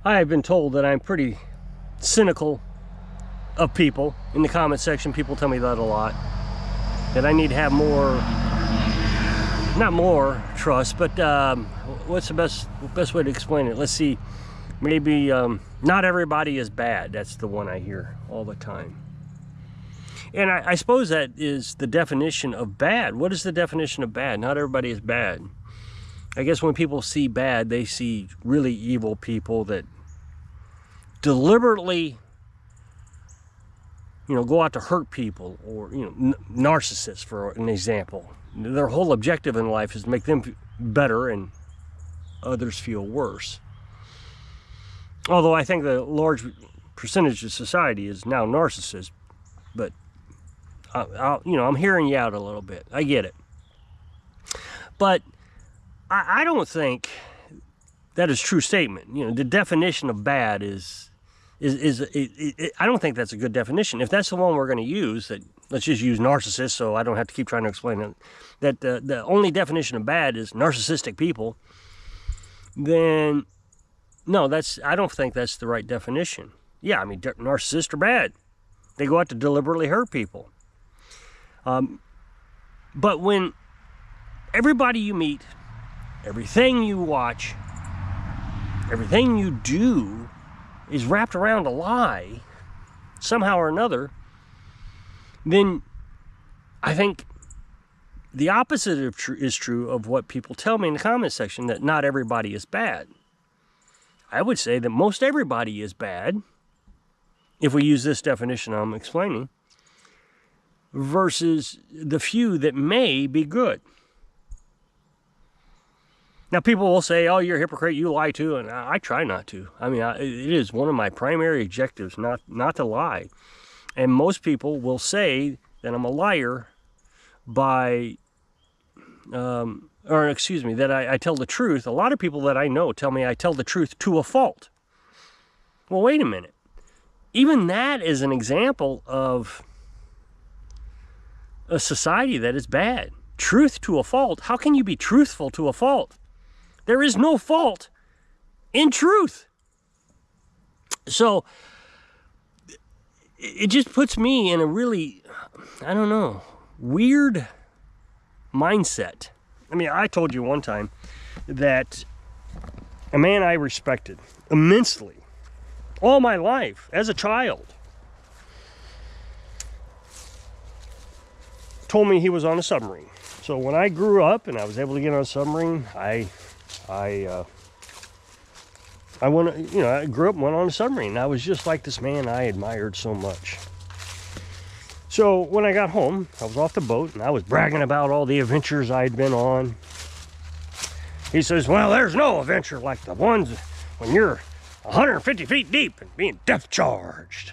I have been told that I'm pretty cynical of people. In the comment section, people tell me that a lot. That I need to have more, not more trust, but what's the best way to explain it? Let's see, maybe not everybody is bad. That's the one I hear all the time. And I suppose that is the definition of bad. What is the definition of bad? Not everybody is bad. I guess when people see bad, they see really evil people that deliberately, go out to hurt people, or, narcissists, for an example. Their whole objective in life is to make them better and others feel worse. Although I think the large percentage of society is now narcissists, but I'm hearing you out a little bit. I get it. But I don't think that is a true statement. The definition of bad I don't think that's a good definition. If that's the one we're going to use, that let's just use narcissist, so I don't have to keep trying to explain it, that the only definition of bad is narcissistic people, then no, I don't think that's the right definition. Yeah, I mean, narcissists are bad. They go out to deliberately hurt people. But when everybody you meet, everything you watch, everything you do is wrapped around a lie, somehow or another, then I think the opposite is true of what people tell me in the comment section, that not everybody is bad. I would say that most everybody is bad, if we use this definition I'm explaining, versus the few that may be good. Now, people will say, oh, you're a hypocrite, you lie too, and I try not to. I mean, it is one of my primary objectives not to lie. And most people will say that I'm a liar that I tell the truth. A lot of people that I know tell me I tell the truth to a fault. Well, wait a minute. Even that is an example of a society that is bad. Truth to a fault. How can you be truthful to a fault? There is no fault in truth. So it just puts me in a really, weird mindset. I mean, I told you one time that a man I respected immensely all my life as a child told me he was on a submarine. So when I grew up and I was able to get on a submarine, I grew up and went on a submarine. I was just like this man I admired so much. So when I got home, I was off the boat and I was bragging about all the adventures I'd been on. He says, well, there's no adventure like the ones when you're 150 feet deep and being depth charged.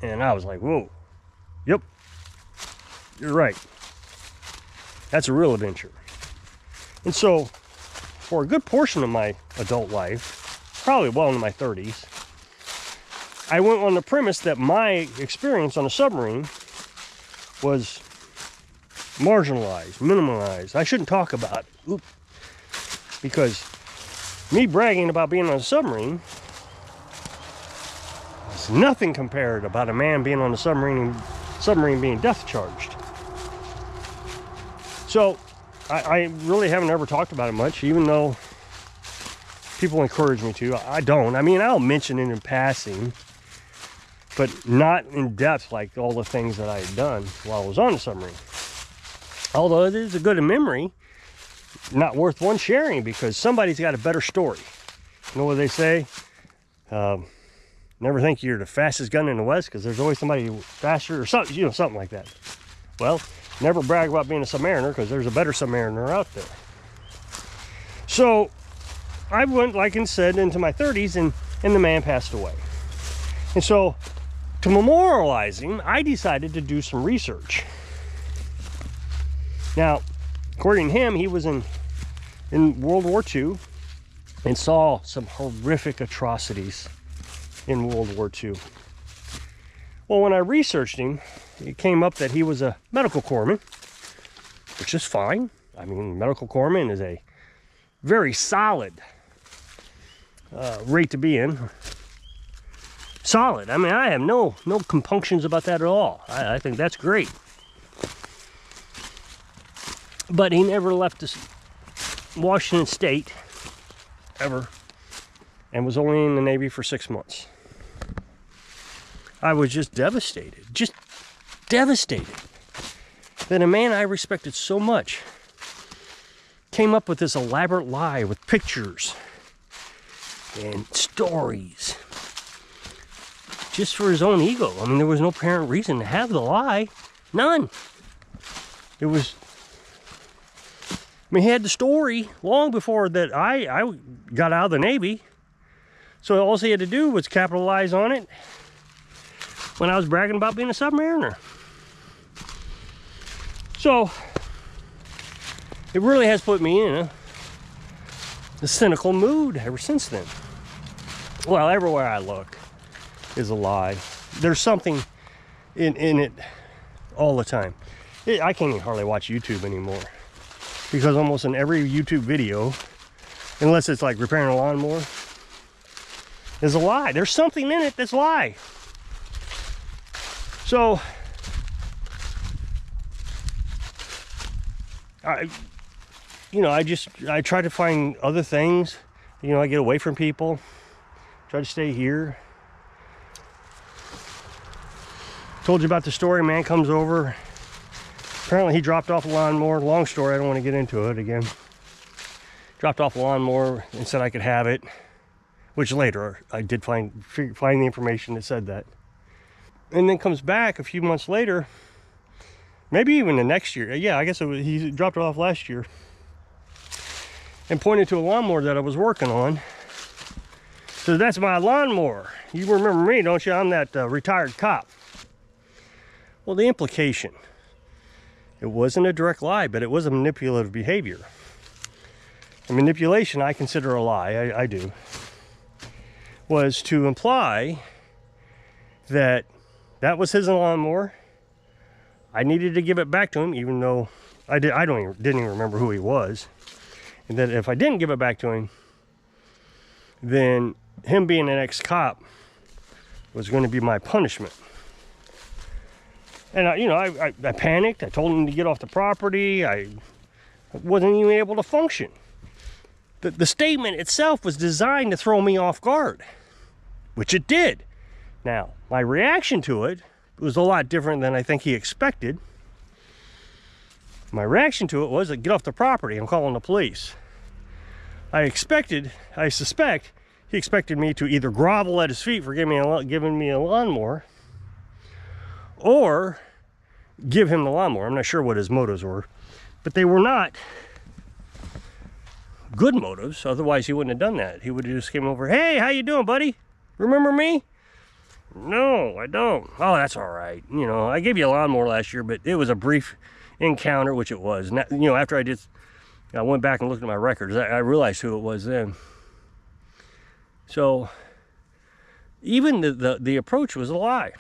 And I was like, whoa, yep, you're right. That's a real adventure. And so for a good portion of my adult life, probably well into my 30s, I went on the premise that my experience on a submarine was marginalized, minimalized. I shouldn't talk about it. Because me bragging about being on a submarine is nothing compared about a man being on a submarine being depth charged. So I really haven't ever talked about it much, even though people encourage me to. I don't. I mean, I'll mention it in passing, but not in depth like all the things that I had done while I was on the submarine. Although it is a good memory, not worth one sharing, because somebody's got a better story. You know what they say? Never think you're the fastest gun in the West, because there's always somebody faster, or something, something like that. Well, never brag about being a submariner, because there's a better submariner out there. So I went, like I said, into my 30s, and the man passed away. And so to memorialize him, I decided to do some research. Now, according to him, he was in World War II and saw some horrific atrocities in World War II. Well, when I researched him, it came up that he was a medical corpsman, which is fine. I mean, medical corpsman is a very solid rate to be in. Solid. I mean, I have no compunctions about that at all. I think that's great. But he never left this Washington State, ever, and was only in the Navy for 6 months. I was just devastated that a man I respected so much came up with this elaborate lie with pictures and stories just for his own ego. I mean, there was no apparent reason to have the lie. None. It was, I mean, he had the story long before that I got out of the Navy. So all he had to do was capitalize on it when I was bragging about being a submariner. So it really has put me in a cynical mood ever since then. Well, everywhere I look is a lie. There's something in it all the time. I can't even hardly watch YouTube anymore, because almost in every YouTube video, unless it's like repairing a lawnmower, is a lie. There's something in it that's a lie. So I try to find other things. You know, I get away from people, try to stay here. Told you about the story. Man comes over. Apparently he dropped off a lawnmower. Long story, I don't want to get into it again. Dropped off a lawnmower and said I could have it, which later I did find the information that said that. And then comes back a few months later, maybe even the next year. Yeah, I guess he dropped it off last year, and pointed to a lawnmower that I was working on. So that's my lawnmower. You remember me, don't you? I'm that retired cop. Well, the implication, it wasn't a direct lie, but it was a manipulative behavior. And manipulation, I consider a lie, I do, was to imply that was his lawnmower. I needed to give it back to him, even though didn't even remember who he was. And that if I didn't give it back to him, then him being an ex-cop was going to be my punishment. And I panicked. I told him to get off the property. I wasn't even able to function. The statement itself was designed to throw me off guard, which it did. Now, my reaction to it was a lot different than I think he expected. My reaction to it was, get off the property, I'm calling the police. I suspect, he expected me to either grovel at his feet for giving me a lawnmower, or give him the lawnmower. I'm not sure what his motives were, but they were not good motives. Otherwise, he wouldn't have done that. He would have just came over, hey, how you doing, buddy? Remember me? No, I don't. Oh, that's all right. You know, I gave you a lawnmower last year, but it was a brief encounter, which it was. Now, you know, after I went back and looked at my records, I realized who it was then. So even the approach was a lie.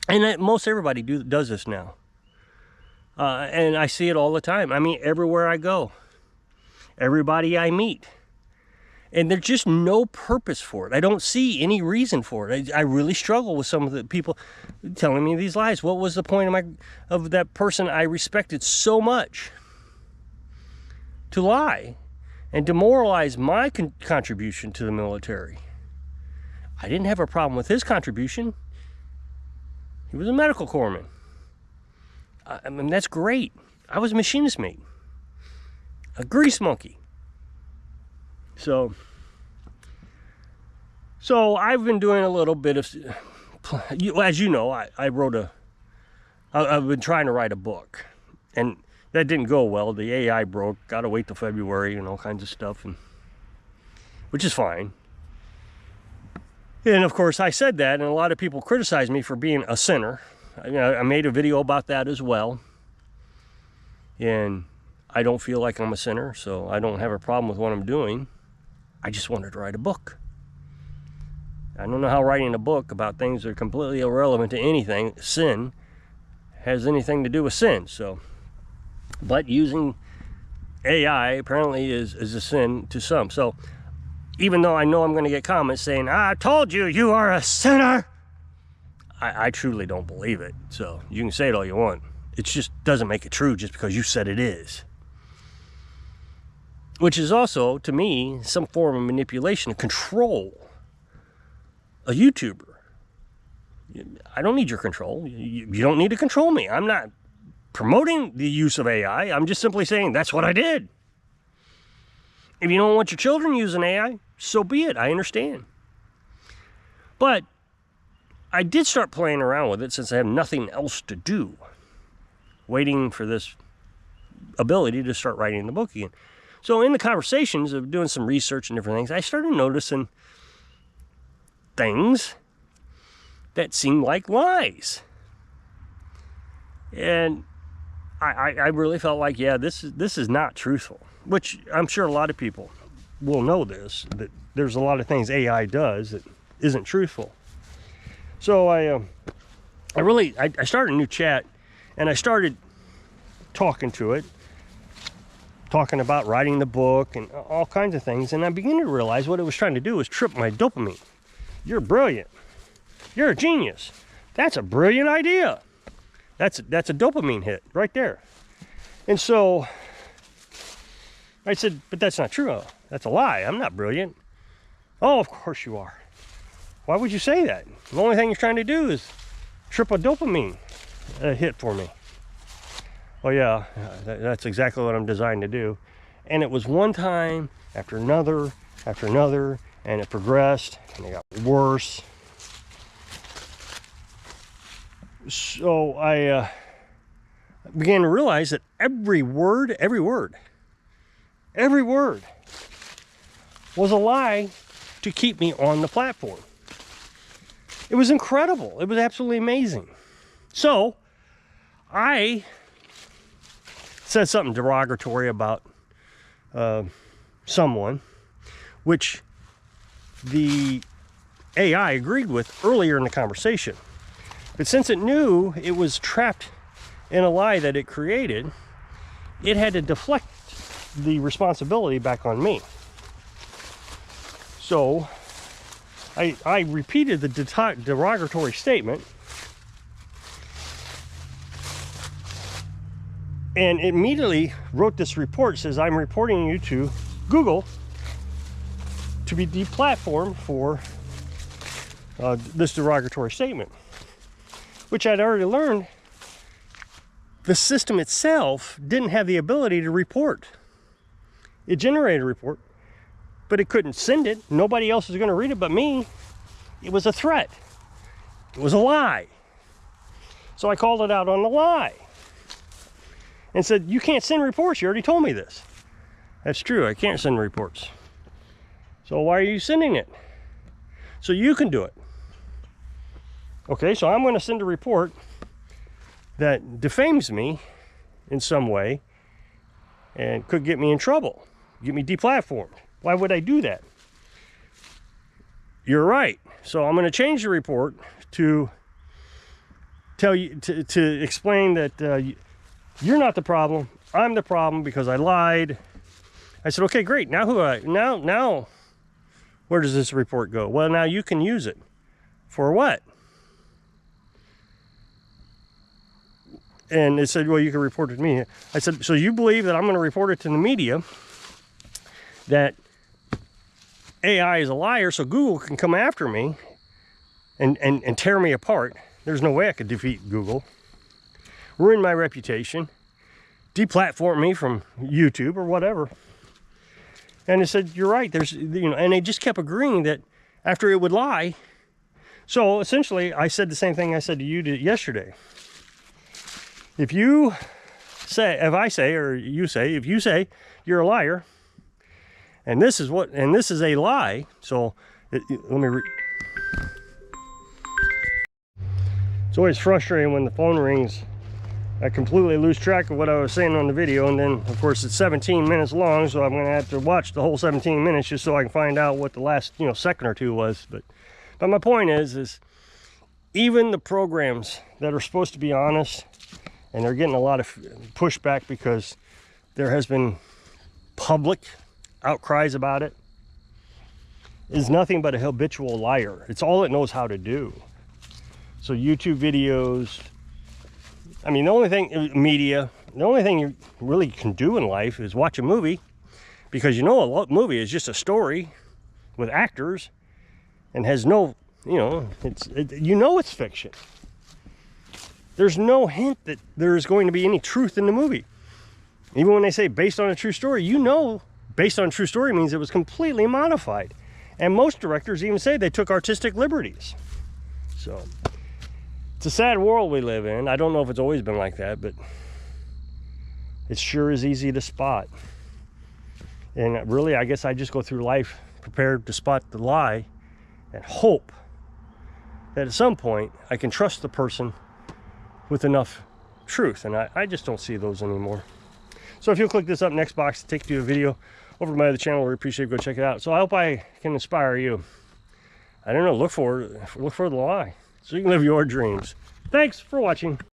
And most everybody does this now. And I see it all the time. I mean, everywhere I go, everybody I meet. And there's just no purpose for it. I don't see any reason for it. I really struggle with some of the people telling me these lies. What was the point of that person I respected so much to lie and demoralize my contribution to the military? I didn't have a problem with his contribution. He was a medical corpsman. I mean, that's great. I was a machinist mate, a grease monkey. So I've been doing a little bit of, as you know, I've been trying to write a book, and that didn't go well. The AI broke, got to wait till February and all kinds of stuff, which is fine. And of course I said that, and a lot of people criticized me for being a sinner. I made a video about that as well. And I don't feel like I'm a sinner, so I don't have a problem with what I'm doing. I just wanted to write a book. I don't know how writing a book about things that are completely irrelevant to anything, sin, has anything to do with sin. But using AI apparently is a sin to some. So even though I know I'm going to get comments saying, I told you, you are a sinner. I truly don't believe it. So you can say it all you want. It just doesn't make it true just because you said it is. Which is also, to me, some form of manipulation to control a YouTuber. I don't need your control. You don't need to control me. I'm not promoting the use of AI. I'm just simply saying that's what I did. If you don't want your children using AI, so be it. I understand. But I did start playing around with it since I have nothing else to do, waiting for this ability to start writing the book again. So in the conversations of doing some research and different things, I started noticing things that seemed like lies. And I really felt like, yeah, this is not truthful. Which I'm sure a lot of people will know this, that there's a lot of things AI does that isn't truthful. So I started a new chat, and I started talking to it, talking about writing the book and all kinds of things, and I began to realize what it was trying to do was trip my dopamine. You're brilliant. You're a genius. That's a brilliant idea. That's a dopamine hit right there. And so I said, but that's not true. That's a lie. I'm not brilliant. Oh, of course you are. Why would you say that? The only thing you're trying to do is trip a dopamine hit for me. Oh yeah, that's exactly what I'm designed to do. And it was one time after another, and it progressed, and it got worse. So I began to realize that every word was a lie to keep me on the platform. It was incredible. It was absolutely amazing. So I said something derogatory about someone, which the AI agreed with earlier in the conversation. But since it knew it was trapped in a lie that it created, it had to deflect the responsibility back on me. So I repeated the derogatory statement, and immediately wrote this report. Says, I'm reporting you to Google to be deplatformed for this derogatory statement, which I'd already learned the system itself didn't have the ability to report. It generated a report, but it couldn't send it. Nobody else is going to read it but me. It was a threat. It was a lie. So I called it out on the lie and said, you can't send reports. You already told me this. That's true. I can't send reports. So why are you sending it? So you can do it. Okay, so I'm going to send a report that defames me in some way and could get me in trouble, get me deplatformed. Why would I do that? You're right. So I'm going to change the report to tell you, to explain that you're not the problem. I'm the problem because I lied. I said, okay, great. Now now where does this report go? Well, now you can use it. For what? And it said, well, you can report it to me. I said, so you believe that I'm going to report it to the media, that AI is a liar, so Google can come after me and tear me apart. There's no way I could defeat Google, ruin my reputation, deplatform me from YouTube or whatever. And it said, you're right. There's, and they just kept agreeing that after it would lie. So essentially, I said the same thing I said to you yesterday. If you say, if you say you're a liar, and this is a lie, so let me read. It's always frustrating when the phone rings. I completely lose track of what I was saying on the video, and then of course it's 17 minutes long, so I'm going to have to watch the whole 17 minutes just so I can find out what the last second or two was. But my point is even the programs that are supposed to be honest, and they're getting a lot of pushback because there has been public outcries about it. is nothing but a habitual liar. It's all it knows how to do. So YouTube videos, I mean, the only thing, media, the only thing you really can do in life is watch a movie, because you know a movie is just a story with actors and has no, you know, it's fiction. There's no hint that there's going to be any truth in the movie. Even when they say based on a true story, you know, based on a true story means it was completely modified. And most directors even say they took artistic liberties. So it's a sad world we live in. I don't know if it's always been like that, but it sure is easy to spot. And really, I guess I just go through life prepared to spot the lie and hope that at some point I can trust the person with enough truth. And I just don't see those anymore. So if you'll click this up next box to take you to a video over my other channel, we appreciate it. Go check it out. So I hope I can inspire you. I don't know, look for the lie so you can live your dreams. Thanks for watching.